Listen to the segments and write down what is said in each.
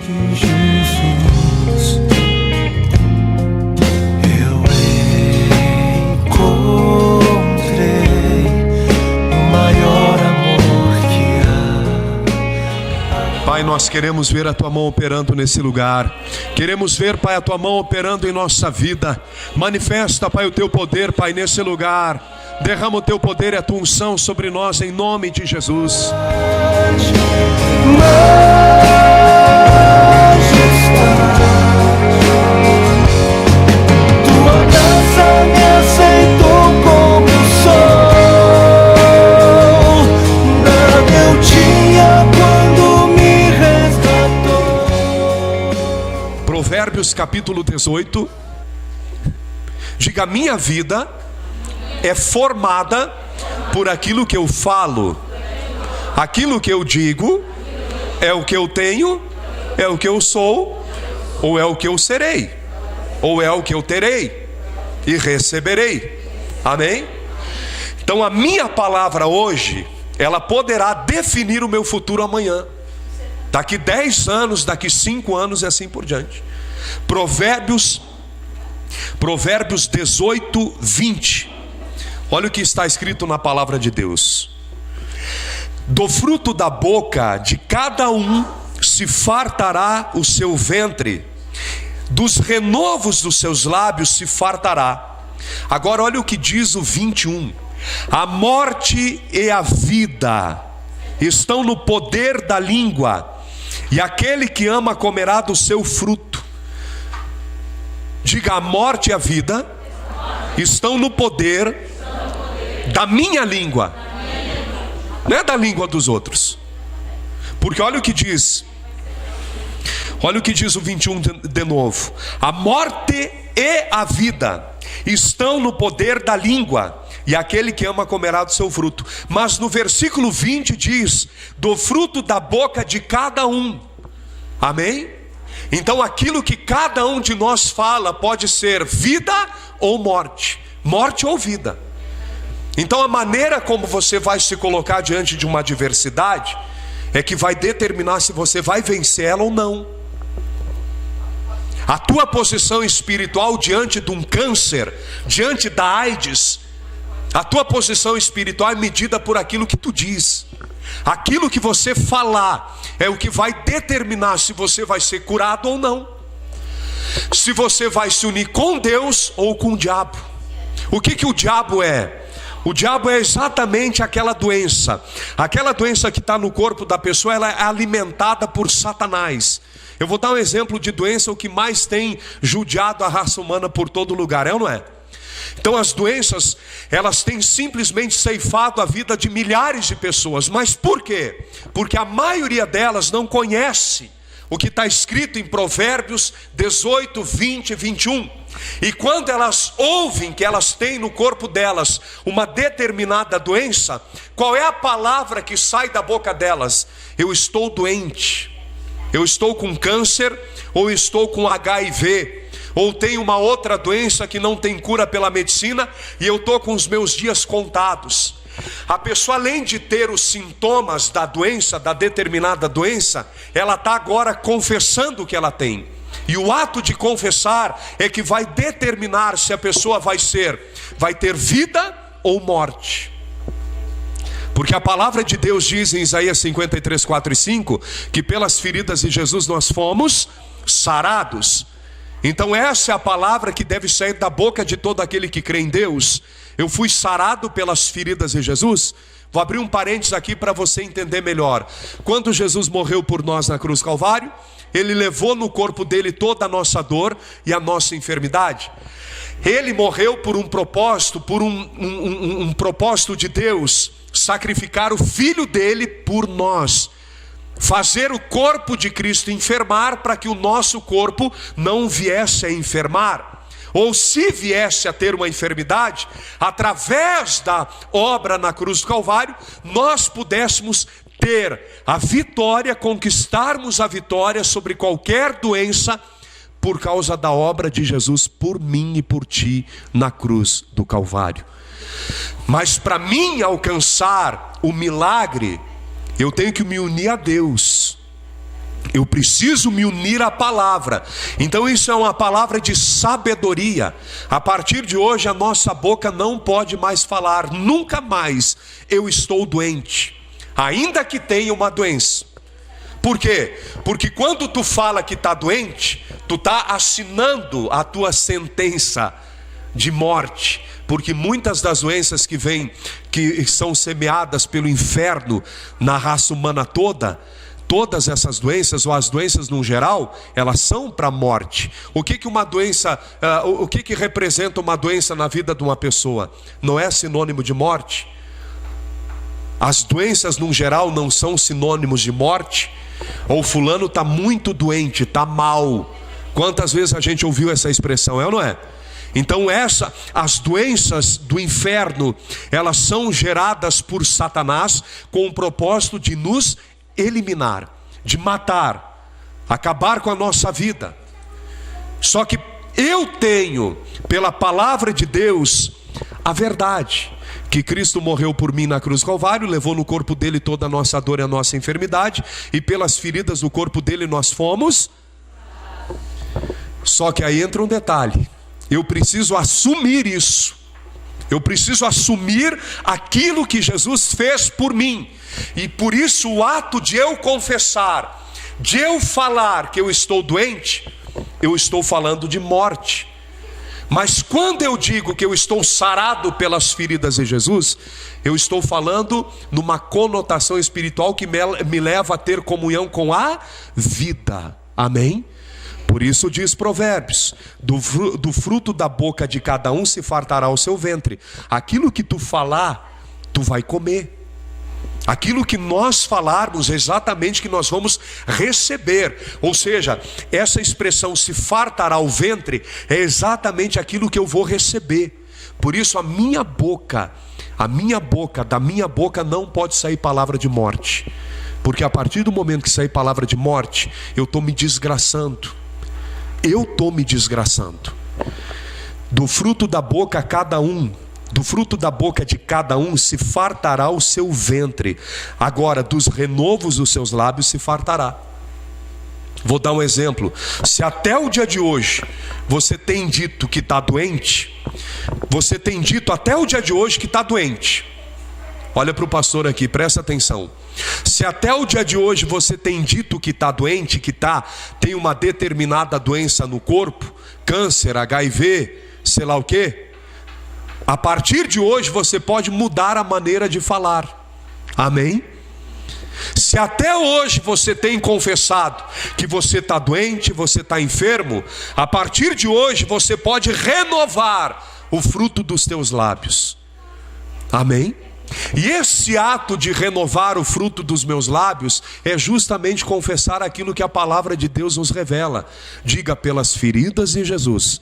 de Jesus, eu encontrei o maior amor que há. Pai, nós queremos ver a Tua mão operando nesse lugar. Queremos ver, Pai, a Tua mão operando em nossa vida. Manifesta, Pai, o Teu poder, Pai, nesse lugar. Derrama o Teu poder e a Tua unção sobre nós, em nome de Jesus. Tua graça me aceitou como sou. Nada eu tinha quando me resgatou. Provérbios capítulo 18. Diga: minha vida é formada por aquilo que eu falo. Aquilo que eu digo é o que eu tenho, é o que eu sou, ou é o que eu serei, ou é o que eu terei e receberei. Amém? Então a minha palavra hoje, ela poderá definir o meu futuro amanhã, daqui 10 anos, daqui 5 anos e assim por diante. Provérbios 18, 20. Olha o que está escrito na palavra de Deus: do fruto da boca de cada um se fartará o seu ventre, dos renovos dos seus lábios se fartará. Agora olha o que diz o 21: a morte e a vida estão no poder da língua, e aquele que ama comerá do seu fruto. Diga: a morte e a vida estão no poder da minha língua, não é da língua dos outros. Porque olha o que diz o 21 de novo: a morte e a vida estão no poder da língua, e aquele que ama comerá do seu fruto. Mas no versículo 20 diz: do fruto da boca de cada um. Amém? Então aquilo que cada um de nós fala pode ser vida ou morte, morte ou vida. Então a maneira como você vai se colocar diante de uma adversidade é que vai determinar se você vai vencer ela ou não. A tua posição espiritual diante de um câncer, diante da AIDS, a tua posição espiritual é medida por aquilo que tu diz. Aquilo que você falar é o que vai determinar se você vai ser curado ou não, se você vai se unir com Deus ou com o diabo. O que o diabo é? O diabo é exatamente aquela doença que está no corpo da pessoa. Ela é alimentada por Satanás. Eu vou dar um exemplo de doença, o que mais tem judiado a raça humana por todo lugar, é ou não é? Então as doenças, elas têm simplesmente ceifado a vida de milhares de pessoas. Mas por quê? Porque a maioria delas não conhece o que está escrito em Provérbios 18, 20 e 21. E quando elas ouvem que elas têm no corpo delas uma determinada doença, qual é a palavra que sai da boca delas? Eu estou doente, eu estou com câncer, ou estou com HIV, ou tenho uma outra doença que não tem cura pela medicina, e eu estou com os meus dias contados. A pessoa, além de ter os sintomas da doença, da determinada doença, ela está agora confessando o que ela tem. E o ato de confessar é que vai determinar se a pessoa vai ter vida ou morte. Porque a palavra de Deus diz em Isaías 53, 4 e 5, que pelas feridas de Jesus nós fomos sarados. Então essa é a palavra que deve sair da boca de todo aquele que crê em Deus. Eu fui sarado pelas feridas de Jesus. Vou abrir um parênteses aqui para você entender melhor. Quando Jesus morreu por nós na cruz do Calvário, Ele levou no corpo dele toda a nossa dor e a nossa enfermidade. Ele morreu por um propósito, por um propósito de Deus, sacrificar o Filho dele por nós, fazer o corpo de Cristo enfermar para que o nosso corpo não viesse a enfermar, ou se viesse a ter uma enfermidade, através da obra na cruz do Calvário, nós pudéssemos ter a vitória, conquistarmos a vitória sobre qualquer doença, por causa da obra de Jesus por mim e por ti na cruz do Calvário. Mas para mim alcançar o milagre, eu tenho que me unir a Deus. Eu preciso me unir à palavra. Então isso é uma palavra de sabedoria. A partir de hoje a nossa boca não pode mais falar, nunca mais, eu estou doente, ainda que tenha uma doença. Por quê? Porque quando tu fala que está doente, tu está assinando a tua sentença de morte. Porque muitas das doenças que vêm, que são semeadas pelo inferno na raça humana toda, todas essas doenças, ou as doenças no geral, elas são para a morte. O que uma doença, o que representa uma doença na vida de uma pessoa? Não é sinônimo de morte? As doenças no geral não são sinônimos de morte? Ou fulano está muito doente, está mal. Quantas vezes a gente ouviu essa expressão, é ou não é? Então as doenças do inferno, elas são geradas por Satanás com o propósito de nos eliminar, de matar, acabar com a nossa vida. Só que eu tenho, pela palavra de Deus, a verdade, que Cristo morreu por mim na cruz do Calvário, levou no corpo dele toda a nossa dor e a nossa enfermidade, e pelas feridas do corpo dele nós fomos. Só que aí entra um detalhe: eu preciso assumir isso. Eu preciso assumir aquilo que Jesus fez por mim. E por isso o ato de eu confessar, de eu falar que eu estou doente, eu estou falando de morte. Mas quando eu digo que eu estou sarado pelas feridas de Jesus, eu estou falando numa conotação espiritual que me leva a ter comunhão com a vida. Amém? Por isso diz Provérbios: do fruto da boca de cada um se fartará o seu ventre. Aquilo que tu falar, tu vai comer. Aquilo que nós falarmos, exatamente que nós vamos receber. Ou seja, essa expressão se fartará o ventre é exatamente aquilo que eu vou receber. Por isso da minha boca não pode sair palavra de morte. Porque a partir do momento que sair palavra de morte, eu estou me desgraçando. Do fruto da boca de cada um se fartará o seu ventre. Agora, dos renovos dos seus lábios se fartará. Vou dar um exemplo. Se até o dia de hoje você tem dito que está doente, você tem dito até o dia de hoje que está doente. Olha para o pastor aqui, presta atenção. Se até o dia de hoje você tem dito que está doente, tem uma determinada doença no corpo, câncer, HIV, sei lá o quê, a partir de hoje você pode mudar a maneira de falar. Amém? Se até hoje você tem confessado que você está doente, você está enfermo, a partir de hoje você pode renovar o fruto dos teus lábios. Amém? E esse ato de renovar o fruto dos meus lábios é justamente confessar aquilo que a palavra de Deus nos revela. Diga: pelas feridas de Jesus,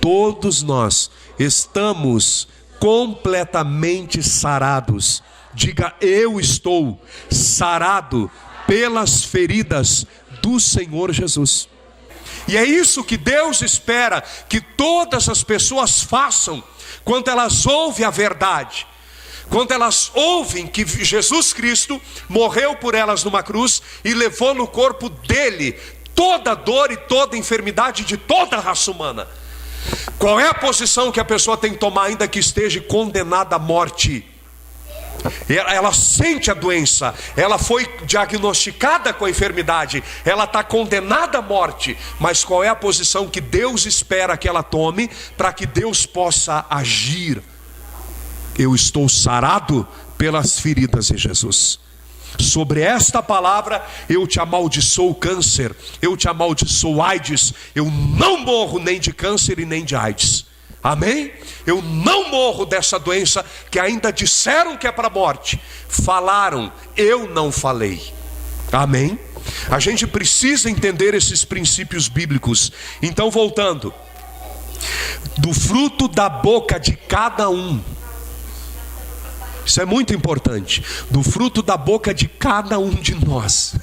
todos nós estamos completamente sarados. Diga: eu estou sarado pelas feridas do Senhor Jesus. E é isso que Deus espera que todas as pessoas façam quando elas ouvem a verdade. Quando elas ouvem que Jesus Cristo morreu por elas numa cruz e levou no corpo dele toda dor e toda enfermidade de toda a raça humana. Qual é a posição que a pessoa tem que tomar ainda que esteja condenada à morte? Ela sente a doença, ela foi diagnosticada com a enfermidade, ela está condenada à morte. Mas qual é a posição que Deus espera que ela tome para que Deus possa agir? Eu estou sarado pelas feridas de Jesus. Sobre esta palavra eu te amaldiçoo câncer, eu te amaldiçoo AIDS. Eu não morro nem de câncer e nem de AIDS. Amém? Eu não morro dessa doença que ainda disseram que é para a morte. Falaram, eu não falei. Amém? A gente precisa entender esses princípios bíblicos. Então, voltando, do fruto da boca de cada um, isso é muito importante. Do fruto da boca de cada um de nós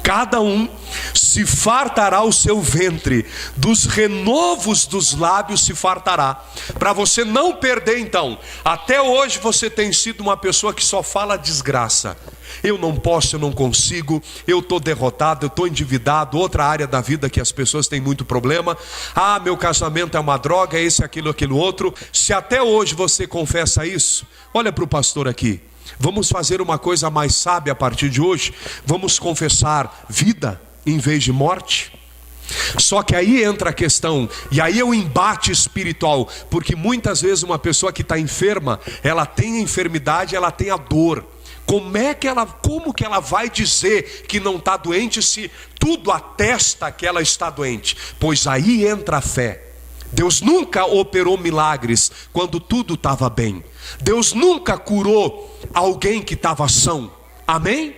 Cada um se fartará o seu ventre, dos renovos dos lábios se fartará. Para você não perder então, até hoje você tem sido uma pessoa que só fala desgraça. Eu não posso, eu não consigo, eu estou derrotado, eu estou endividado. Outra área da vida que as pessoas têm muito problema. Ah, meu casamento é uma droga, esse, aquilo, aquilo outro. Se até hoje você confessa isso, olha para o pastor aqui. Vamos fazer uma coisa mais sábia a partir de hoje. Vamos confessar vida em vez de morte. Só que aí entra a questão, e aí é o embate espiritual, porque muitas vezes uma pessoa que está enferma, ela tem a enfermidade, ela tem a dor. Como que ela vai dizer que não está doente se tudo atesta que ela está doente? Pois aí entra a fé. Deus nunca operou milagres quando tudo estava bem. Deus nunca curou alguém que estava são. Amém?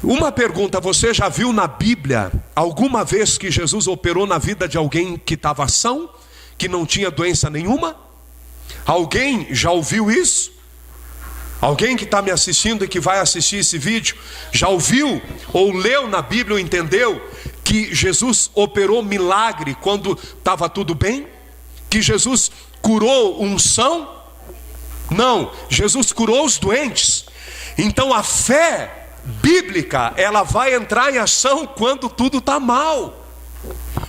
Uma pergunta: você já viu na Bíblia alguma vez que Jesus operou na vida de alguém que estava são, que não tinha doença nenhuma? Alguém já ouviu isso? Alguém que está me assistindo e que vai assistir esse vídeo, já ouviu ou leu na Bíblia ou entendeu que Jesus operou milagre quando estava tudo bem? Que Jesus curou um são? Não, Jesus curou os doentes. Então a fé bíblica, ela vai entrar em ação quando tudo está mal.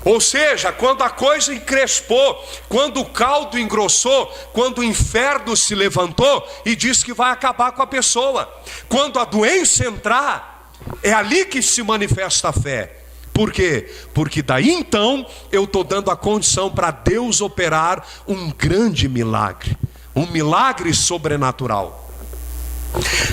Ou seja, quando a coisa encrespou, quando o caldo engrossou, quando o inferno se levantou e diz que vai acabar com a pessoa. Quando a doença entrar, é ali que se manifesta a fé. Por quê? Porque daí então eu estou dando a condição para Deus operar um grande milagre, um milagre sobrenatural.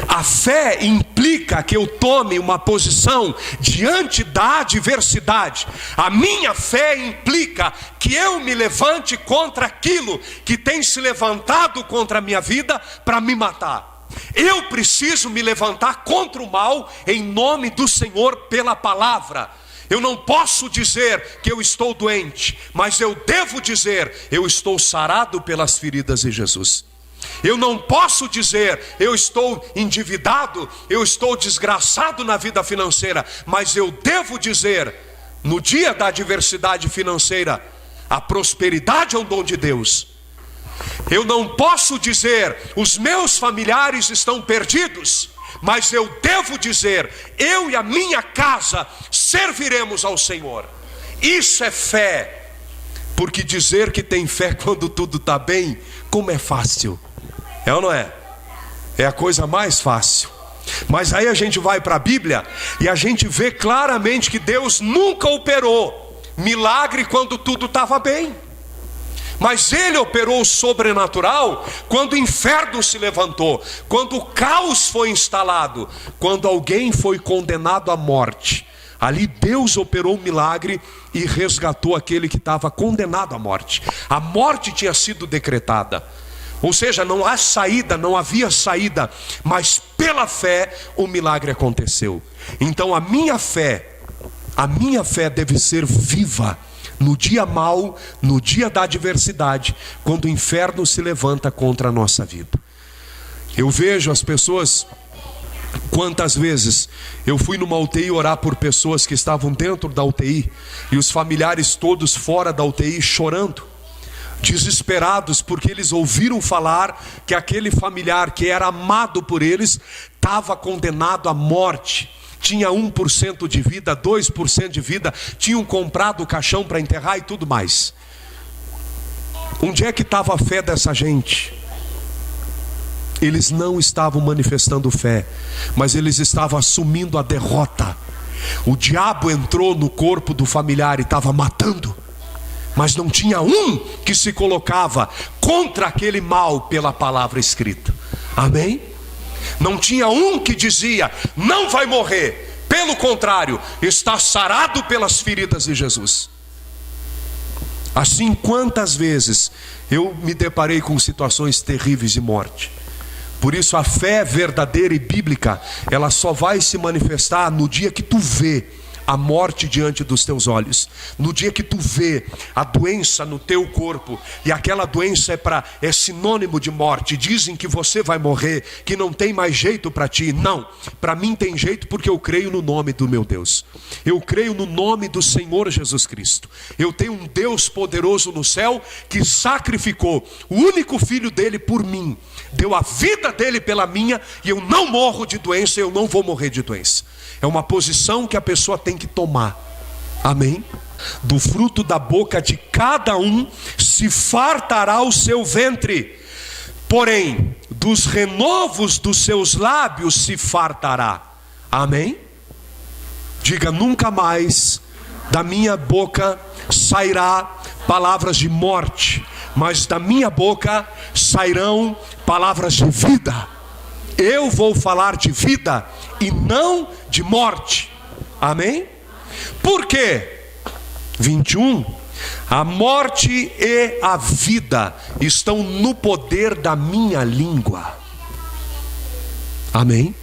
A fé implica que eu tome uma posição diante da adversidade. A minha fé implica que eu me levante contra aquilo que tem se levantado contra a minha vida para me matar. Eu preciso me levantar contra o mal em nome do Senhor pela palavra. Eu não posso dizer que eu estou doente, mas eu devo dizer: eu estou sarado pelas feridas de Jesus. Eu não posso dizer: eu estou endividado, eu estou desgraçado na vida financeira, mas eu devo dizer, no dia da adversidade financeira, a prosperidade é um dom de Deus. Eu não posso dizer: os meus familiares estão perdidos, mas eu devo dizer: eu e a minha casa serviremos ao Senhor. Isso é fé. Porque dizer que tem fé quando tudo está bem, como é fácil. É ou não é? É a coisa mais fácil. Mas aí a gente vai para a Bíblia e a gente vê claramente que Deus nunca operou milagre quando tudo estava bem. Mas Ele operou o sobrenatural quando o inferno se levantou, quando o caos foi instalado, quando alguém foi condenado à morte. Ali Deus operou um milagre e resgatou aquele que estava condenado à morte. A morte tinha sido decretada. Ou seja, não há saída, não havia saída, mas pela fé o milagre aconteceu. Então a minha fé deve ser viva no dia mau, no dia da adversidade, quando o inferno se levanta contra a nossa vida. Eu vejo as pessoas, quantas vezes eu fui numa UTI orar por pessoas que estavam dentro da UTI e os familiares todos fora da UTI chorando, desesperados, porque eles ouviram falar que aquele familiar que era amado por eles estava condenado à morte. Tinha 1% de vida, 2% de vida, tinham comprado o caixão para enterrar e tudo mais. Onde é que estava a fé dessa gente? Eles não estavam manifestando fé, mas eles estavam assumindo a derrota. O diabo entrou no corpo do familiar e estava matando, mas não tinha um que se colocava contra aquele mal pela palavra escrita. Amém? Não tinha um que dizia: não vai morrer. Pelo contrário, está sarado pelas feridas de Jesus. Assim, quantas vezes eu me deparei com situações terríveis de morte. Por isso a fé verdadeira e bíblica, ela só vai se manifestar no dia que tu vê a morte diante dos teus olhos. No dia que tu vê a doença no teu corpo, e aquela doença é sinônimo de morte, dizem que você vai morrer, que não tem mais jeito para ti. Não, para mim tem jeito, porque eu creio no nome do meu Deus. Eu creio no nome do Senhor Jesus Cristo. Eu tenho um Deus poderoso no céu, que sacrificou o único filho dele por mim, deu a vida dele pela minha, e eu não morro de doença, eu não vou morrer de doença. É uma posição que a pessoa tem que tomar. Amém? Do fruto da boca de cada um se fartará o seu ventre, porém dos renovos dos seus lábios se fartará. Amém? Diga: nunca mais da minha boca sairá palavras de morte, mas da minha boca sairão palavras de vida. Eu vou falar de vida e não de morte. Amém? Por quê? 21. A morte e a vida estão no poder da minha língua. Amém?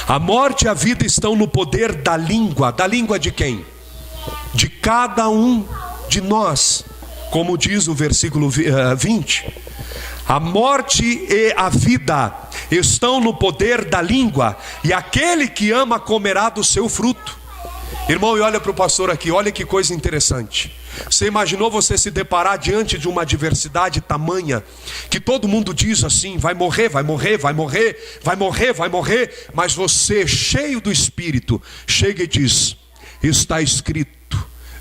A morte e a vida estão no poder da língua. Da língua de quem? De cada um de nós. Como diz o versículo 20. A morte e a vida estão no poder da língua, e aquele que ama comerá do seu fruto. Irmão, e olha para o pastor aqui, olha que coisa interessante. Você imaginou você se deparar diante de uma adversidade tamanha, que todo mundo diz assim: vai morrer, vai morrer, vai morrer, vai morrer, vai morrer, mas você, cheio do Espírito, chega e diz: está escrito.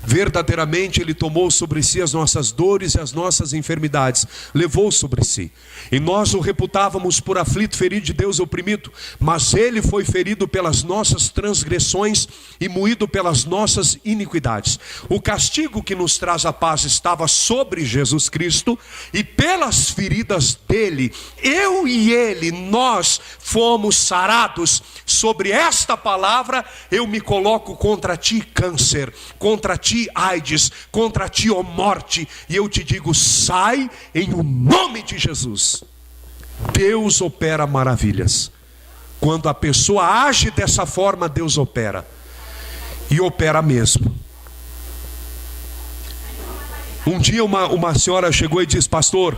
Verdadeiramente Ele tomou sobre si as nossas dores e as nossas enfermidades, levou sobre si. E nós o reputávamos por aflito, ferido de Deus, oprimido, mas Ele foi ferido pelas nossas transgressões e moído pelas nossas iniquidades. O castigo que nos traz a paz estava sobre Jesus Cristo, e pelas feridas dele, eu e ele, nós fomos sarados. Sobre esta palavra eu me coloco contra ti, câncer, contra ti, AIDS, contra ti, ó morte, e eu te digo: sai em o nome de Jesus. Deus opera maravilhas. Quando a pessoa age dessa forma, Deus opera, e opera mesmo. Um dia uma senhora chegou e disse: pastor,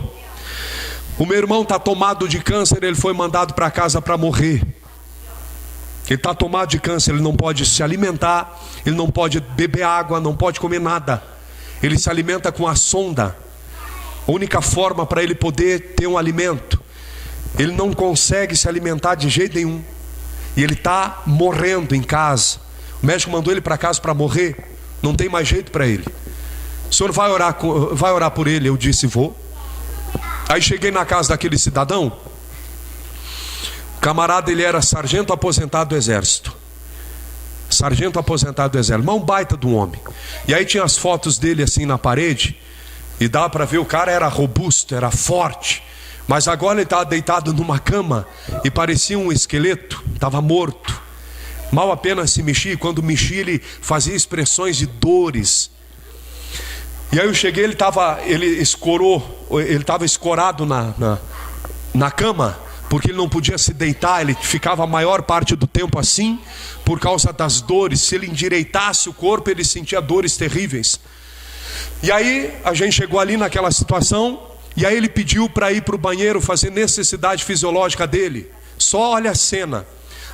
o meu irmão está tomado de câncer, ele foi mandado para casa para morrer. Ele está tomado de câncer, ele não pode se alimentar, ele não pode beber água, não pode comer nada. Ele se alimenta com a sonda. A única forma para ele poder ter um alimento. Ele não consegue se alimentar de jeito nenhum. E ele está morrendo em casa. O médico mandou ele para casa para morrer. Não tem mais jeito para ele. O senhor vai orar por ele? Eu disse: vou. Aí cheguei na casa daquele cidadão. O camarada, ele era sargento aposentado do exército. Sargento aposentado do exército. Mas um baita de um homem. E aí tinha as fotos dele assim na parede, e dava para ver, o cara era robusto, era forte. Mas agora ele estava deitado numa cama e parecia um esqueleto, estava morto. Mal apenas se mexia, e quando mexia ele fazia expressões de dores. E aí eu cheguei, ele estava escorado na cama, porque ele não podia se deitar, ele ficava a maior parte do tempo assim, por causa das dores. Se ele endireitasse o corpo, ele sentia dores terríveis. E aí a gente chegou ali naquela situação, e aí ele pediu para ir para o banheiro fazer necessidade fisiológica dele. Só olha a cena.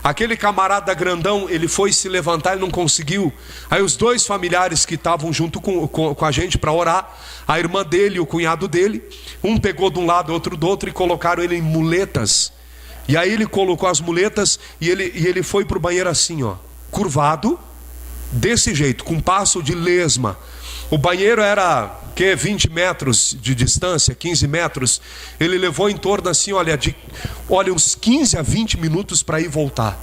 Aquele camarada grandão, ele foi se levantar, ele não conseguiu. Aí os dois familiares que estavam junto com a gente para orar, a irmã dele e o cunhado dele, um pegou de um lado, outro do outro, e colocaram ele em muletas. E aí ele colocou as muletas e ele foi para o banheiro assim, ó, curvado, desse jeito, com passo de lesma. O banheiro era 20 metros de distância, 15 metros. Ele levou em torno assim, olha, uns 15 a 20 minutos para ir e voltar.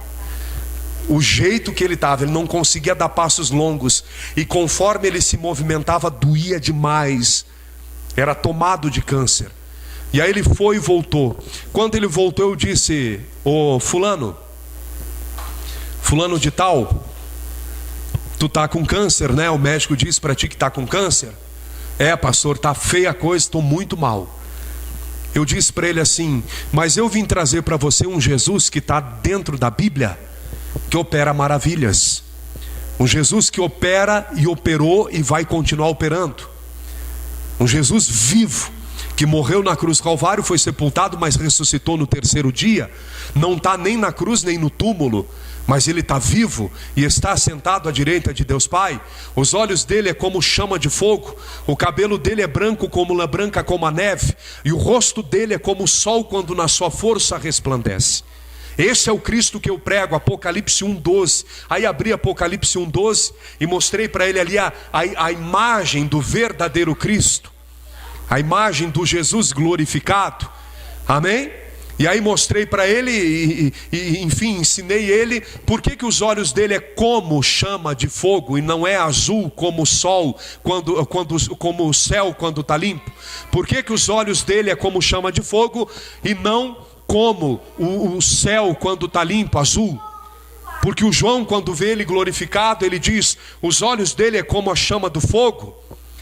O jeito que ele estava, ele não conseguia dar passos longos, e conforme ele se movimentava, doía demais. Era tomado de câncer. E aí ele foi e voltou. Quando ele voltou, eu disse: ô fulano de tal, tu tá com câncer, né? O médico disse para ti que tá com câncer. É, pastor, tá feia a coisa, estou muito mal. Eu disse para ele assim: mas eu vim trazer para você um Jesus que está dentro da Bíblia, que opera maravilhas. Um Jesus que opera e operou e vai continuar operando. Um Jesus vivo, que morreu na cruz do Calvário, foi sepultado, mas ressuscitou no terceiro dia. Não está nem na cruz nem no túmulo, mas ele está vivo e está sentado à direita de Deus Pai. Os olhos dele é como chama de fogo, o cabelo dele é branco como lã branca como a neve, e o rosto dele é como o sol quando na sua força resplandece. Esse é o Cristo que eu prego, Apocalipse 1:12. Aí abri Apocalipse 1:12 e mostrei para ele ali a imagem do verdadeiro Cristo, a imagem do Jesus glorificado. Amém? E aí mostrei para ele enfim, ensinei ele por que os olhos dele é como chama de fogo e não é azul como o sol, como o céu quando está limpo. Por que os olhos dele é como chama de fogo e não como o céu quando está limpo, azul? Porque o João, quando vê ele glorificado, ele diz, os olhos dele é como a chama do fogo.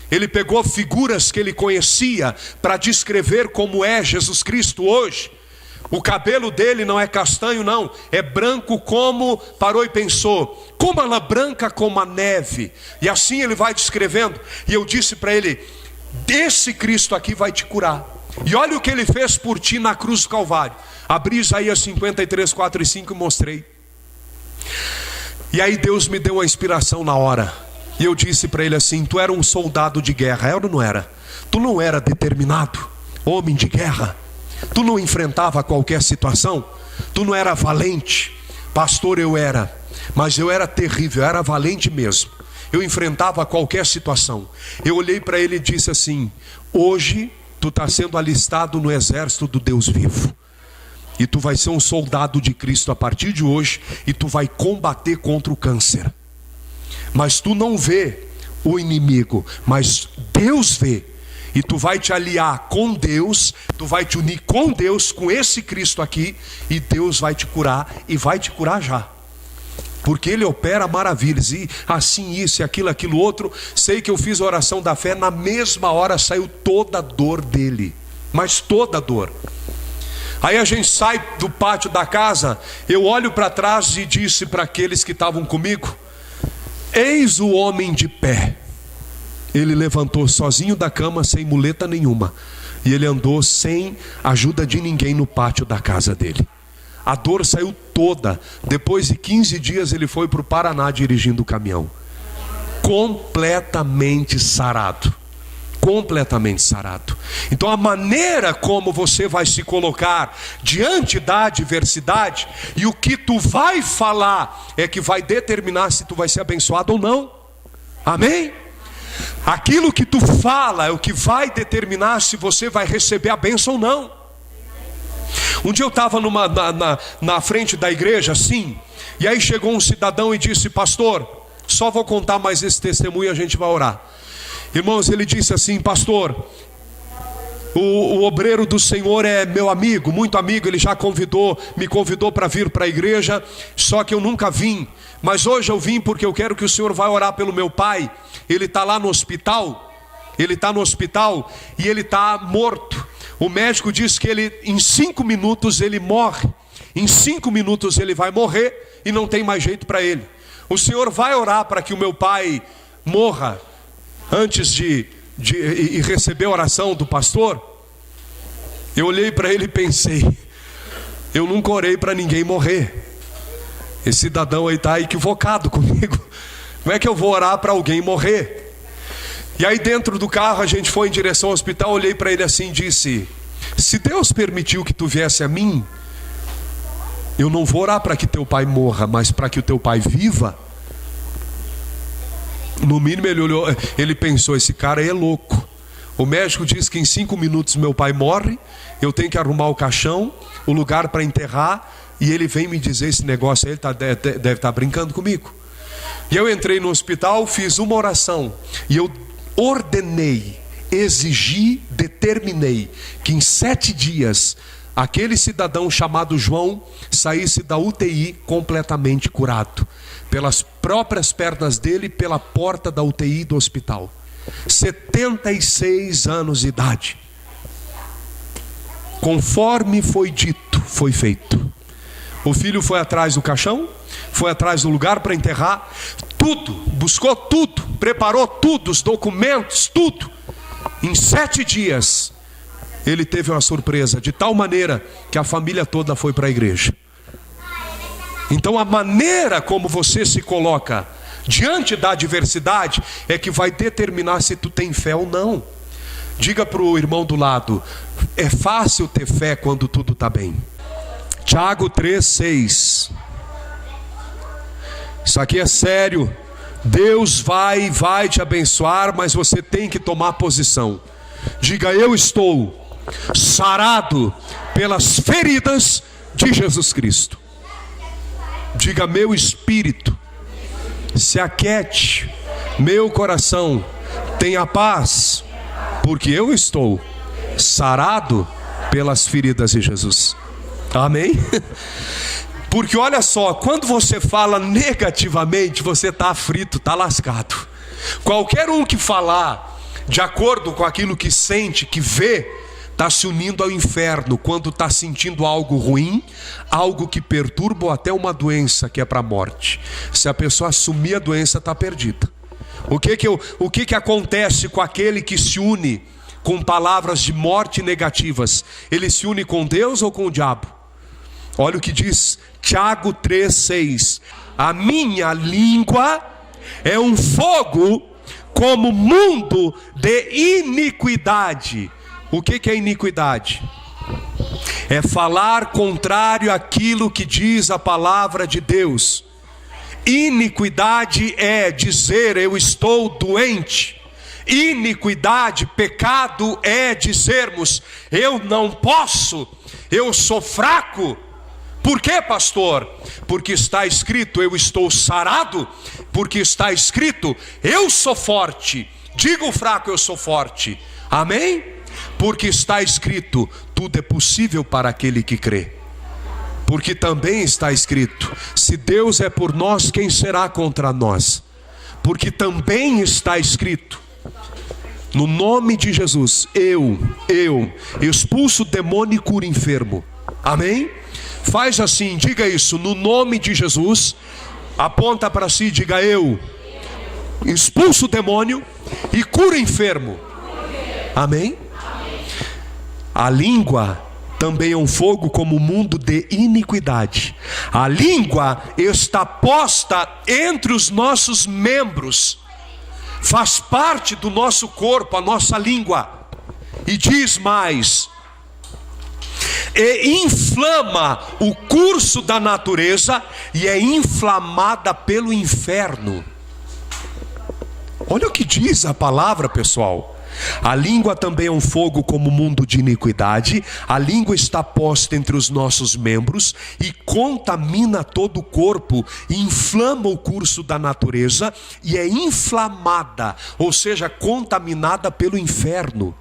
Ele pegou figuras que ele conhecia para descrever como é Jesus Cristo hoje. O cabelo dele não é castanho não, é branco como, parou e pensou, como a lã branca como a neve. E assim ele vai descrevendo. E eu disse para ele, esse Cristo aqui vai te curar. E olha o que ele fez por ti na cruz do Calvário. Abri Isaías 53, 4 e 5 e mostrei. E aí Deus me deu uma inspiração na hora. E eu disse para ele assim, tu era um soldado de guerra, era ou não era? Tu não era determinado, homem de guerra? Tu não enfrentava qualquer situação? Tu não era valente? Pastor, eu era, mas eu era terrível, eu era valente mesmo. Eu enfrentava qualquer situação. Eu olhei para ele e disse assim, hoje tu está sendo alistado no exército do Deus vivo. E tu vai ser um soldado de Cristo a partir de hoje, e tu vai combater contra o câncer. Mas tu não vê o inimigo, mas Deus vê. E tu vai te aliar com Deus, tu vai te unir com Deus, com esse Cristo aqui, e Deus vai te curar, e vai te curar já. Porque Ele opera maravilhas, e assim isso, e aquilo outro. Sei que eu fiz a oração da fé, na mesma hora saiu toda a dor dele, mas toda a dor. Aí a gente sai do pátio da casa, eu olho para trás e disse para aqueles que estavam comigo, eis o homem de pé. Ele levantou sozinho da cama, sem muleta nenhuma, e ele andou sem ajuda de ninguém no pátio da casa dele. A dor saiu toda. Depois de 15 dias ele foi para o Paraná dirigindo o caminhão, completamente sarado. Completamente sarado. Então a maneira como você vai se colocar diante da adversidade, e o que tu vai falar, é que vai determinar se tu vai ser abençoado ou não. Amém? Aquilo que tu fala é o que vai determinar se você vai receber a bênção ou não. Um dia eu estava na frente da igreja assim, e aí chegou um cidadão e disse, pastor, só vou contar mais esse testemunho e a gente vai orar. Irmãos, ele disse assim, pastor, o obreiro do Senhor é meu amigo, muito amigo, ele já me convidou para vir para a igreja, só que eu nunca vim, mas hoje eu vim porque eu quero que o Senhor vá orar pelo meu pai. Ele está lá no hospital, e ele está morto. O médico diz que em 5 minutos ele morre, em 5 minutos ele vai morrer e não tem mais jeito para ele. O Senhor vai orar para que o meu pai morra antes de receber a oração do pastor? Eu olhei para ele e pensei, eu nunca orei para ninguém morrer. Esse cidadão aí está equivocado comigo. Como é que eu vou orar para alguém morrer? E aí dentro do carro a gente foi em direção ao hospital. Olhei para ele assim e disse, se Deus permitiu que tu viesse a mim, eu não vou orar para que teu pai morra, mas para que o teu pai viva. No mínimo ele pensou, esse cara aí é louco. O médico diz que em 5 minutos meu pai morre, eu tenho que arrumar o caixão, o lugar para enterrar, e ele vem me dizer esse negócio aí, ele deve estar brincando comigo. E eu entrei no hospital, fiz uma oração, e eu ordenei, exigi, determinei que em 7 dias aquele cidadão chamado João saísse da UTI completamente curado, pelas próprias pernas dele, pela porta da UTI do hospital. 76 anos de idade. Conforme foi dito, foi feito. O filho foi atrás do caixão, foi atrás do lugar para enterrar, tudo, buscou tudo, preparou tudo, os documentos, tudo. Em 7 dias, ele teve uma surpresa, de tal maneira que a família toda foi para a igreja. Então a maneira como você se coloca diante da adversidade é que vai determinar se tu tem fé ou não. Diga para o irmão do lado: é fácil ter fé quando tudo está bem. Tiago 3,6. Isso aqui é sério. Deus vai te abençoar, mas você tem que tomar posição. Diga: eu estou sarado pelas feridas de Jesus Cristo. Diga: meu espírito se aquiete, meu coração tenha paz, porque eu estou sarado pelas feridas de Jesus. Amém? Porque olha só, quando você fala negativamente, você está aflito, está lascado. Qualquer um que falar de acordo com aquilo que sente, que vê, está se unindo ao inferno quando está sentindo algo ruim, algo que perturba ou até uma doença que é para a morte. Se a pessoa assumir a doença, está perdida. O que acontece com aquele que se une com palavras de morte negativas? Ele se une com Deus ou com o diabo? Olha o que diz Tiago 3,6. A minha língua é um fogo como mundo de iniquidade. O que é iniquidade? É falar contrário àquilo que diz a palavra de Deus. Iniquidade é dizer eu estou doente. Iniquidade, pecado é dizermos eu não posso, eu sou fraco. Por quê, pastor? Porque está escrito eu estou sarado. Porque está escrito eu sou forte. Diga o fraco, eu sou forte. Amém? Porque está escrito tudo é possível para aquele que crê. Porque também está escrito se Deus é por nós, quem será contra nós? Porque também está escrito no nome de Jesus, eu expulso o demônio e curo enfermo. Amém? Faz assim, diga isso, no nome de Jesus. Aponta para si, diga eu expulso o demônio e curo enfermo. Amém? A língua também é um fogo como o mundo de iniquidade. A língua está posta entre os nossos membros, faz parte do nosso corpo, a nossa língua. E diz mais: e inflama o curso da natureza e é inflamada pelo inferno. Olha o que diz a palavra, pessoal. A língua também é um fogo como mundo de iniquidade. A língua está posta entre os nossos membros e contamina todo o corpo, inflama o curso da natureza e é inflamada, ou seja, contaminada pelo inferno.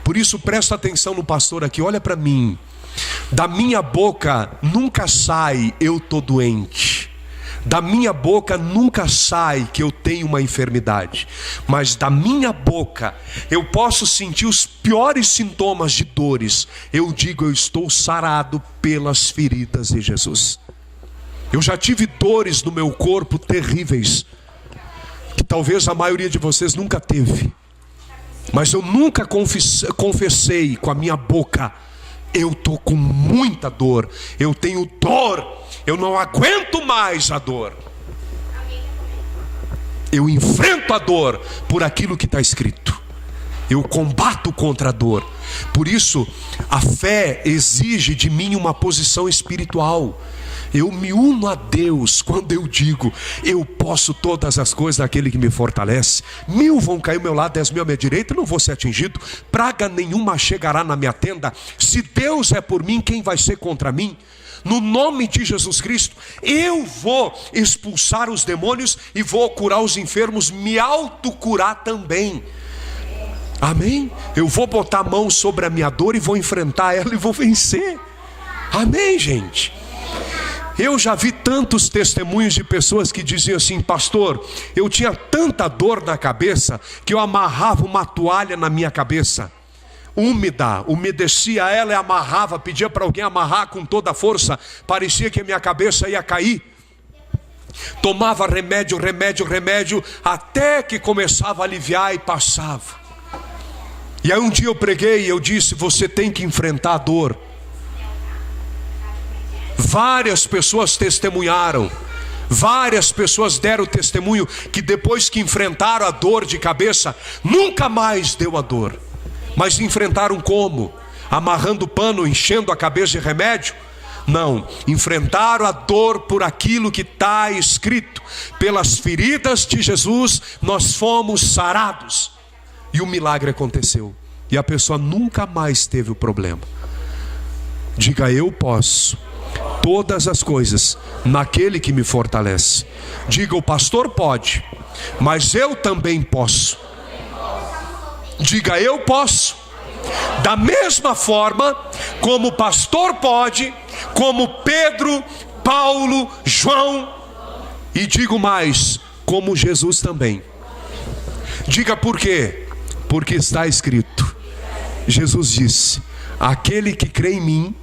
Por isso presta atenção no pastor aqui, olha para mim. Da minha boca nunca sai eu tô doente. Da minha boca nunca sai que eu tenho uma enfermidade. Mas da minha boca eu posso sentir os piores sintomas de dores. Eu digo eu estou sarado pelas feridas de Jesus. Eu já tive dores no meu corpo terríveis, que talvez a maioria de vocês nunca teve. Mas eu nunca confessei com a minha boca: eu estou com muita dor, eu tenho dor, eu não aguento mais a dor. Eu enfrento a dor por aquilo que está escrito. Eu combato contra a dor. Por isso, a fé exige de mim uma posição espiritual. Eu me uno a Deus quando eu digo eu posso todas as coisas daquele que me fortalece. 1000 vão cair ao meu lado, 10.000 à minha direita, não vou ser atingido. Praga nenhuma chegará na minha tenda. Se Deus é por mim, quem vai ser contra mim? No nome de Jesus Cristo, eu vou expulsar os demônios e vou curar os enfermos, me autocurar também. Amém? Eu vou botar a mão sobre a minha dor e vou enfrentar ela e vou vencer. Amém, gente? Eu já vi tantos testemunhos de pessoas que diziam assim: pastor, eu tinha tanta dor na cabeça que eu amarrava uma toalha na minha cabeça. úmida, umedecia ela e amarrava, pedia para alguém amarrar com toda a força, parecia que a minha cabeça ia cair. Tomava remédio, até que começava a aliviar e passava. E aí um dia eu preguei e eu disse: você tem que enfrentar a dor. Várias pessoas testemunharam, várias pessoas deram testemunho que depois que enfrentaram a dor de cabeça, nunca mais deu a dor. Mas enfrentaram como? Amarrando pano, enchendo a cabeça de remédio? Não, enfrentaram a dor por aquilo que está escrito: pelas feridas de Jesus nós fomos sarados. E o milagre aconteceu, e a pessoa nunca mais teve o problema. Diga: eu posso todas as coisas naquele que me fortalece. Diga: o pastor pode, mas eu também posso. Diga: eu posso. Da mesma forma como o pastor pode, como Pedro, Paulo, João, e digo mais, como Jesus também. Diga: por quê? Porque está escrito. Jesus disse: aquele que crê em mim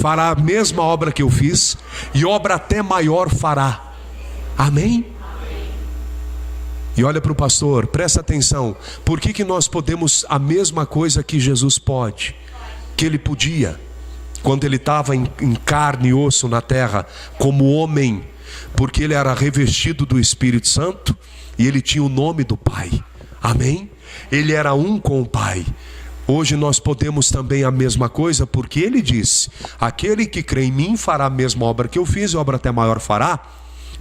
fará a mesma obra que eu fiz, e obra até maior fará. Amém? E olha para o pastor, presta atenção. Por que nós podemos a mesma coisa que Jesus pode, que ele podia quando ele estava em carne e osso na terra, como homem? Porque ele era revestido do Espírito Santo e ele tinha o nome do Pai. Amém? Ele era um com o Pai. Hoje nós podemos também a mesma coisa, porque ele disse: aquele que crê em mim fará a mesma obra que eu fiz, e obra até maior fará.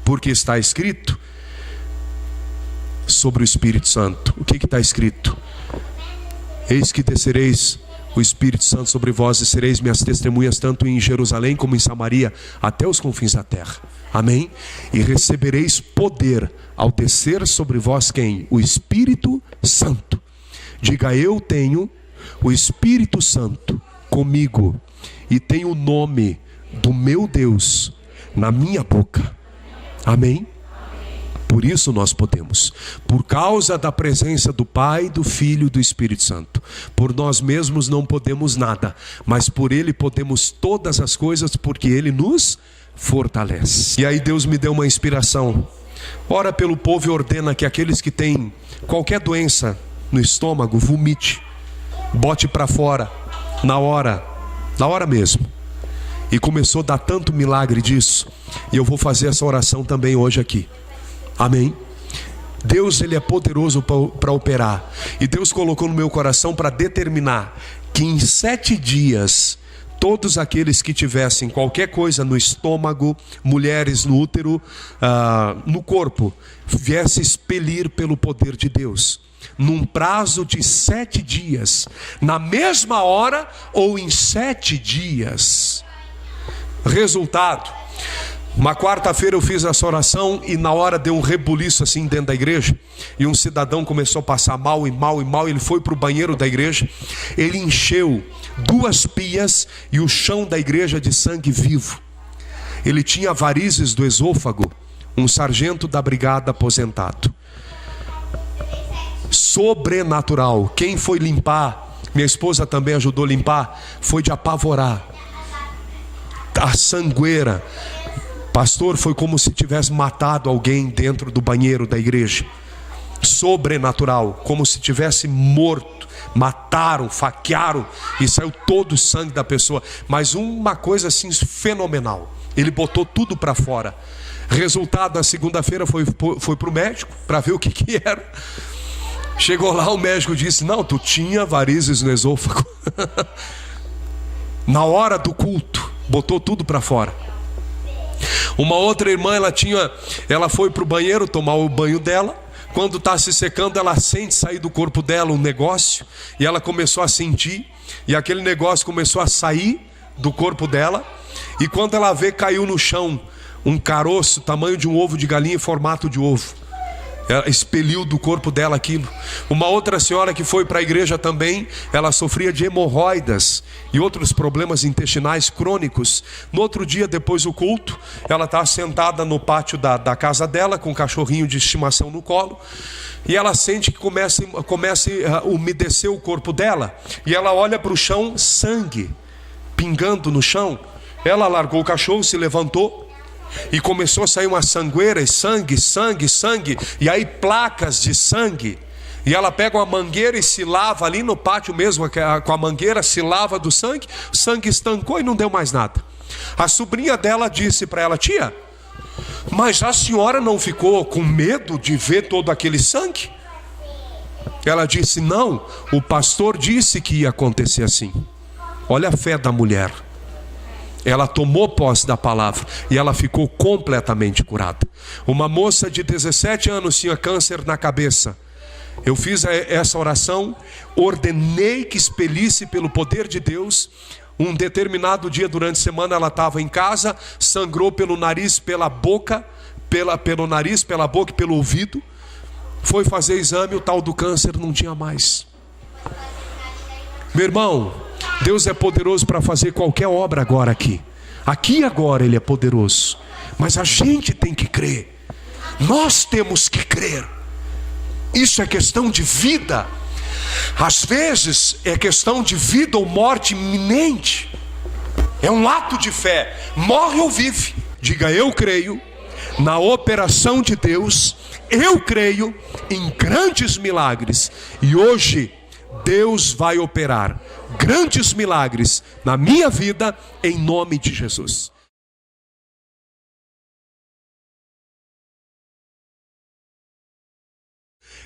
Porque está escrito sobre o Espírito Santo. O que está escrito? Eis que descereis o Espírito Santo sobre vós, e sereis minhas testemunhas tanto em Jerusalém como em Samaria, até os confins da terra. Amém? E recebereis poder ao descer sobre vós quem? O Espírito Santo. Diga: eu tenho o Espírito Santo comigo, e tenho o nome do meu Deus na minha boca. Amém? Por isso nós podemos, por causa da presença do Pai, do Filho e do Espírito Santo. Por nós mesmos não podemos nada, mas por Ele podemos todas as coisas, porque Ele nos fortalece. E aí Deus me deu uma inspiração. Ora pelo povo e ordena que aqueles que têm qualquer doença no estômago, vomite, bote para fora, na hora mesmo. E começou a dar tanto milagre disso, e eu vou fazer essa oração também hoje aqui. Amém? Deus, Ele é poderoso para operar. E Deus colocou no meu coração para determinar que em 7 dias, todos aqueles que tivessem qualquer coisa no estômago, mulheres no útero, no corpo, viesse expelir pelo poder de Deus. Num prazo de 7 dias, na mesma hora ou em 7 dias. Resultado: uma quarta-feira eu fiz essa oração e na hora deu um rebuliço assim dentro da igreja, e um cidadão começou a passar mal, ele foi para o banheiro da igreja, ele encheu 2 pias e o chão da igreja de sangue vivo. Ele tinha varizes do esôfago, um sargento da brigada aposentado. Sobrenatural. Quem foi limpar, minha esposa também ajudou a limpar, foi de apavorar. A sangueira, pastor, foi como se tivesse matado alguém dentro do banheiro da igreja. Sobrenatural, como se tivesse morto. Mataram, faquearam e saiu todo o sangue da pessoa. Mas uma coisa assim fenomenal, ele botou tudo para fora. Resultado, na segunda-feira foi para o médico para ver o que era. Chegou lá, o médico disse: não, tu tinha varizes no esôfago. Na hora do culto, botou tudo para fora. Uma outra irmã, ela foi para o banheiro tomar o banho dela. Quando está se secando, ela sente sair do corpo dela um negócio, e ela começou a sentir, e aquele negócio começou a sair do corpo dela, e quando ela vê, caiu no chão um caroço tamanho de um ovo de galinha em formato de ovo. Ela expeliu do corpo dela aquilo. Uma outra senhora que foi para a igreja também, ela sofria de hemorroidas e outros problemas intestinais crônicos. No outro dia, depois do culto, ela está sentada no pátio da casa dela, com um cachorrinho de estimação no colo, e ela sente que começa a umedecer o corpo dela, e ela olha para o chão, sangue pingando no chão. Ela largou o cachorro, se levantou, e começou a sair uma sangueira, sangue, e aí placas de sangue. E ela pega uma mangueira e se lava ali no pátio mesmo, com a mangueira, se lava do sangue. O sangue estancou e não deu mais nada. A sobrinha dela disse para ela: tia, mas a senhora não ficou com medo de ver todo aquele sangue? Ela disse: não, o pastor disse que ia acontecer assim. Olha a fé da mulher. Ela tomou posse da palavra e ela ficou completamente curada. Uma moça de 17 anos tinha câncer na cabeça. Eu fiz essa oração, ordenei que expelisse pelo poder de Deus. Um determinado dia durante a semana ela estava em casa, sangrou pelo nariz, pela boca, pelo nariz, pela boca e pelo ouvido. Foi fazer exame, o tal do câncer não tinha mais. Meu irmão, Deus é poderoso para fazer qualquer obra agora aqui. Aqui e agora Ele é poderoso. Mas a gente tem que crer. Nós temos que crer. Isso é questão de vida. Às vezes é questão de vida ou morte iminente. É um ato de fé. Morre ou vive. Diga: eu creio na operação de Deus. Eu creio em grandes milagres. E hoje Deus vai operar grandes milagres na minha vida, em nome de Jesus.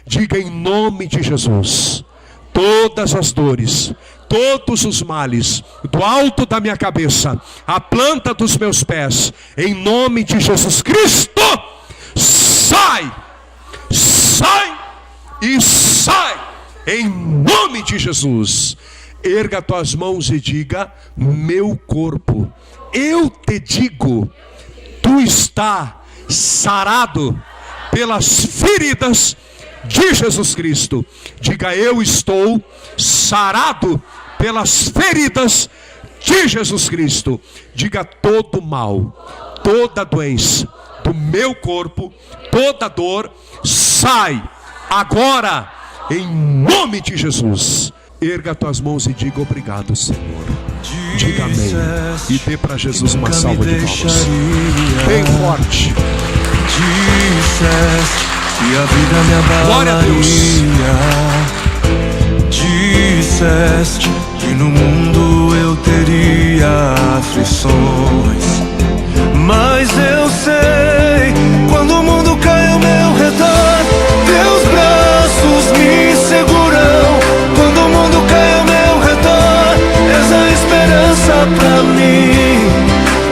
Diga: em nome de Jesus, todas as dores, todos os males, do alto da minha cabeça, a planta dos meus pés, em nome de Jesus Cristo, sai, sai e sai, em nome de Jesus. Erga tuas mãos e diga: meu corpo, eu te digo, tu está sarado pelas feridas de Jesus Cristo. Diga: eu estou sarado pelas feridas de Jesus Cristo. Diga: todo mal, toda doença do meu corpo, toda dor, sai agora, em nome de Jesus. Erga tuas mãos e diga: obrigado, Senhor. Diga amém. E dê para Jesus uma salva de palmas bem forte. Disseste que a vida me abalaria. Glória a Deus. Disseste que no mundo eu teria aflições, mas eu sei, quando o mundo cai ao meu redor, teus braços me seguram. Quando o mundo cai ao meu redor, és a esperança pra mim.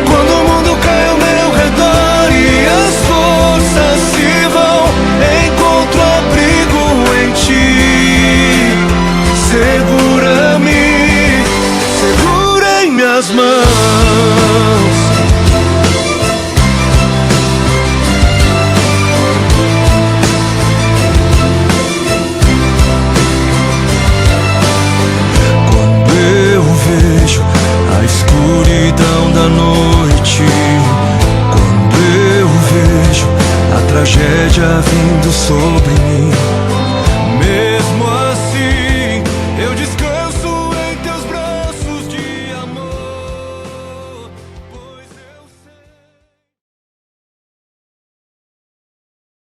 Quando o mundo cai ao meu redor e as forças se vão, encontro abrigo em ti. Segura-me, segura em minhas mãos. Escuridão da noite, quando eu vejo a tragédia vindo sobre mim,